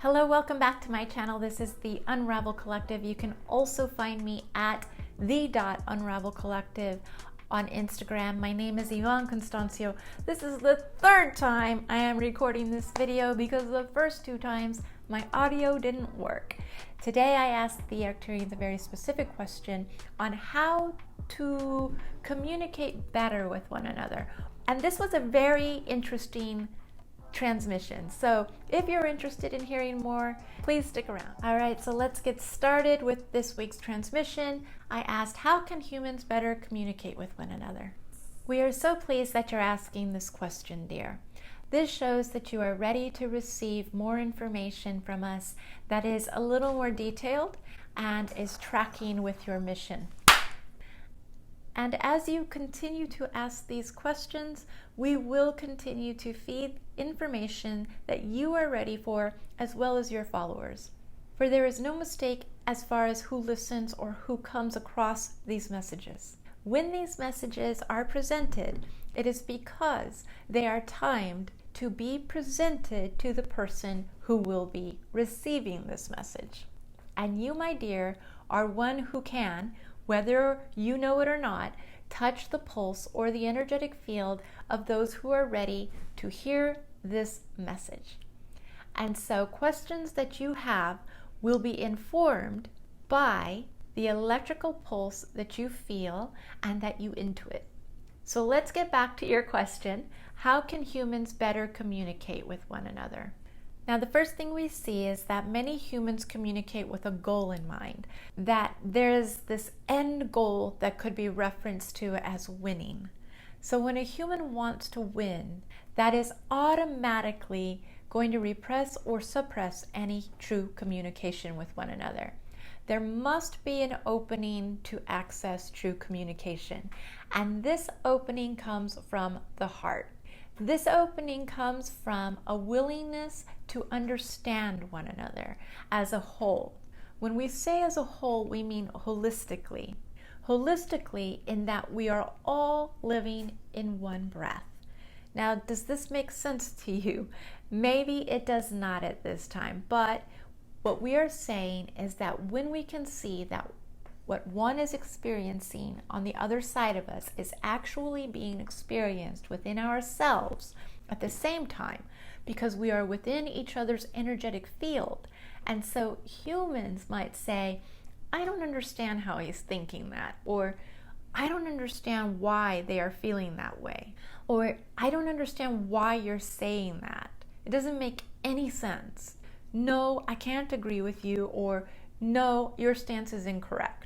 Hello, welcome back to my channel. This is the Unravel Collective. You can also find me at the.unravel collective on Instagram. My name is Yvonne Constancio. This is the third time I am recording this video because the first two times my audio didn't work. Today I asked the Arcturians a very specific question on how to communicate better with one another. And this was a very interesting transmission. So if you're interested in hearing more, please stick around. All right, so let's get started with this week's transmission. I asked, how can humans better communicate with one another? We are so pleased that you're asking this question, dear. This shows that you are ready to receive more information from us that is a little more detailed and is tracking with your mission. And as you continue to ask these questions, we will continue to feed information that you are ready for, as well as your followers. For there is no mistake as far as who listens or who comes across these messages. When these messages are presented, it is because they are timed to be presented to the person who will be receiving this message. And you, my dear, are one who can, whether you know it or not, touch the pulse or the energetic field of those who are ready to hear this message. And so questions that you have will be informed by the electrical pulse that you feel and that you intuit. So let's get back to your question. How can humans better communicate with one another? Now, the first thing we see is that many humans communicate with a goal in mind, that there's this end goal that could be referenced to as winning. So when a human wants to win, that is automatically going to repress or suppress any true communication with one another. There must be an opening to access true communication, and this opening comes from the heart. This opening comes from a willingness to understand one another as a whole. When we say as a whole, we mean holistically. Holistically, in that we are all living in one breath. Now, does this make sense to you? Maybe it does not at this time, but what we are saying is that when we can see that what one is experiencing on the other side of us is actually being experienced within ourselves at the same time, because we are within each other's energetic field. And so humans might say, I don't understand how he's thinking that, or I don't understand why they are feeling that way, or I don't understand why you're saying that. It doesn't make any sense. No, I can't agree with you, or no, your stance is incorrect.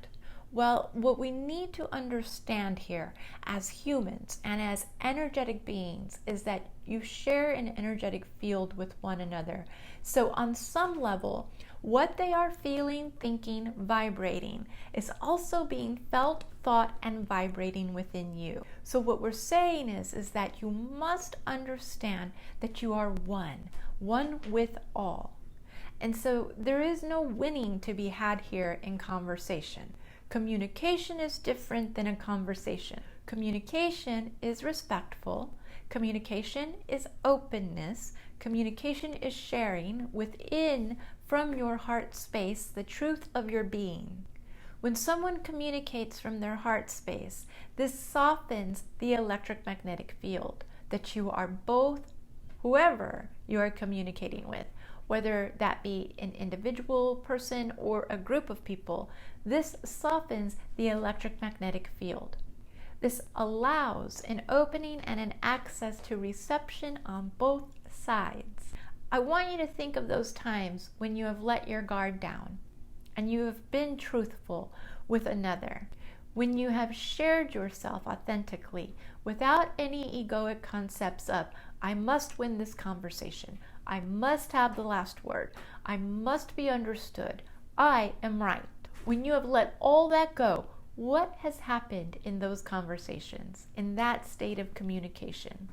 Well, what we need to understand here as humans and as energetic beings is that you share an energetic field with one another. So on some level, what they are feeling, thinking, vibrating is also being felt, thought, and vibrating within you. So what we're saying is that you must understand that you are one with all. And so there is no winning to be had here in conversation. Communication is different than a conversation. Communication is respectful. Communication is openness. Communication is sharing within, from your heart space, the truth of your being. When someone communicates from their heart space, this softens the electromagnetic field that you are both, whoever you are communicating with, whether that be an individual person or a group of people. This softens the electromagnetic field. This allows an opening and an access to reception on both sides. I want you to think of those times when you have let your guard down and you have been truthful with another, when you have shared yourself authentically without any egoic concepts of, I must win this conversation, I must have the last word, I must be understood, I am right. When you have let all that go, what has happened in those conversations, in that state of communication?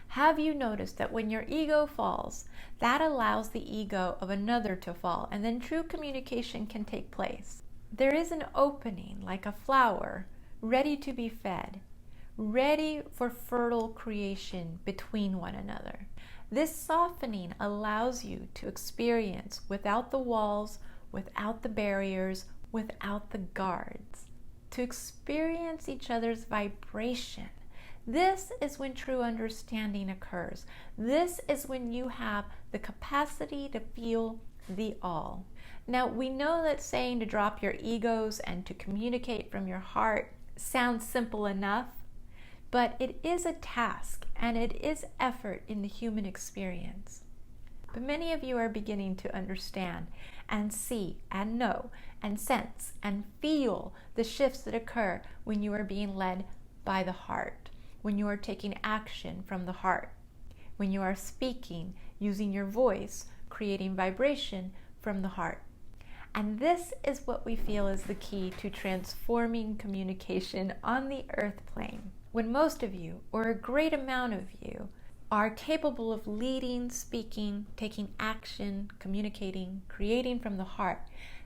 Have you noticed that when your ego falls, that allows the ego of another to fall, and then true communication can take place? There is an opening like a flower, ready to be fed, ready for fertile creation between one another. This softening allows you to experience without the walls, without the barriers, without the guards, to experience each other's vibration. This is when true understanding occurs. This is when you have the capacity to feel the all. Now, we know that saying to drop your egos and to communicate from your heart sounds simple enough, but it is a task and it is effort in the human experience. But many of you are beginning to understand and see and know and sense and feel the shifts that occur when you are being led by the heart, when you are taking action from the heart, when you are speaking, using your voice, creating vibration from the heart. And this is what we feel is the key to transforming communication on the earth plane. When most of you, or a great amount of you, are capable of leading, speaking, taking action, communicating, creating from the heart,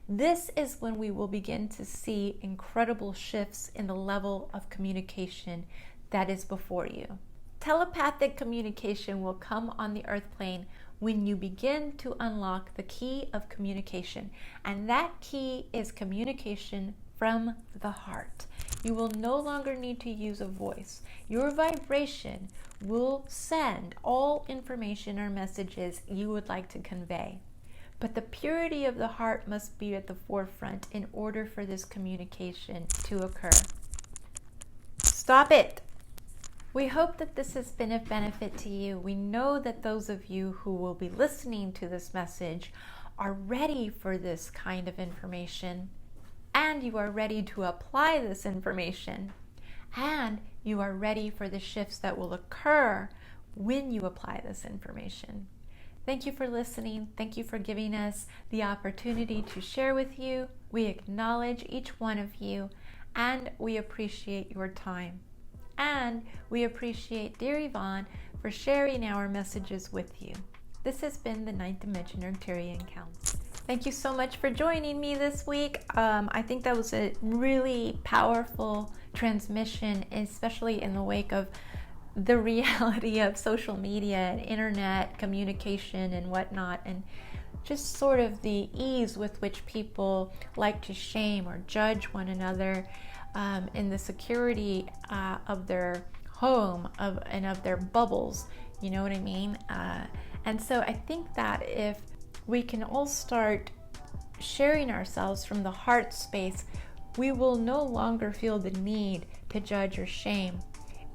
this is when we will begin to see incredible shifts in the level of communication that is before you. Telepathic communication will come on the earth plane when you begin to unlock the key of communication. And that key is communication from the heart. You will no longer need to use a voice. Your vibration will send all information or messages you would like to convey. But the purity of the heart must be at the forefront in order for this communication to occur. Stop it! We hope that this has been of benefit to you. We know that those of you who will be listening to this message are ready for this kind of information, and you are ready to apply this information, and you are ready for the shifts that will occur when you apply this information. Thank you for listening. Thank you for giving us the opportunity to share with you. We acknowledge each one of you, and we appreciate your time. And we appreciate dear Yvonne for sharing our messages with you. This has been the 9th Dimension Arcturian Council. Thank you so much for joining me this week. I think that was a really powerful transmission, especially in the wake of the reality of social media and internet communication and whatnot, and just sort of the ease with which people like to shame or judge one another in the security of their home and of their bubbles, you know what I mean? And so I think that if we can all start sharing ourselves from the heart space, we will no longer feel the need to judge or shame,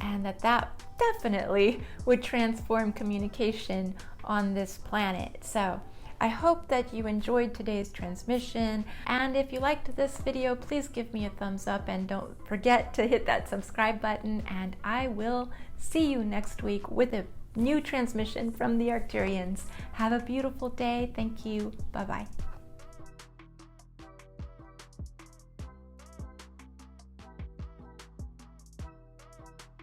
and that definitely would transform communication on this planet. So I hope that you enjoyed today's transmission, and if you liked this video, please give me a thumbs up and don't forget to hit that subscribe button, and I will see you next week with a new transmission from the Arcturians. Have a beautiful day. Thank you. Bye-bye.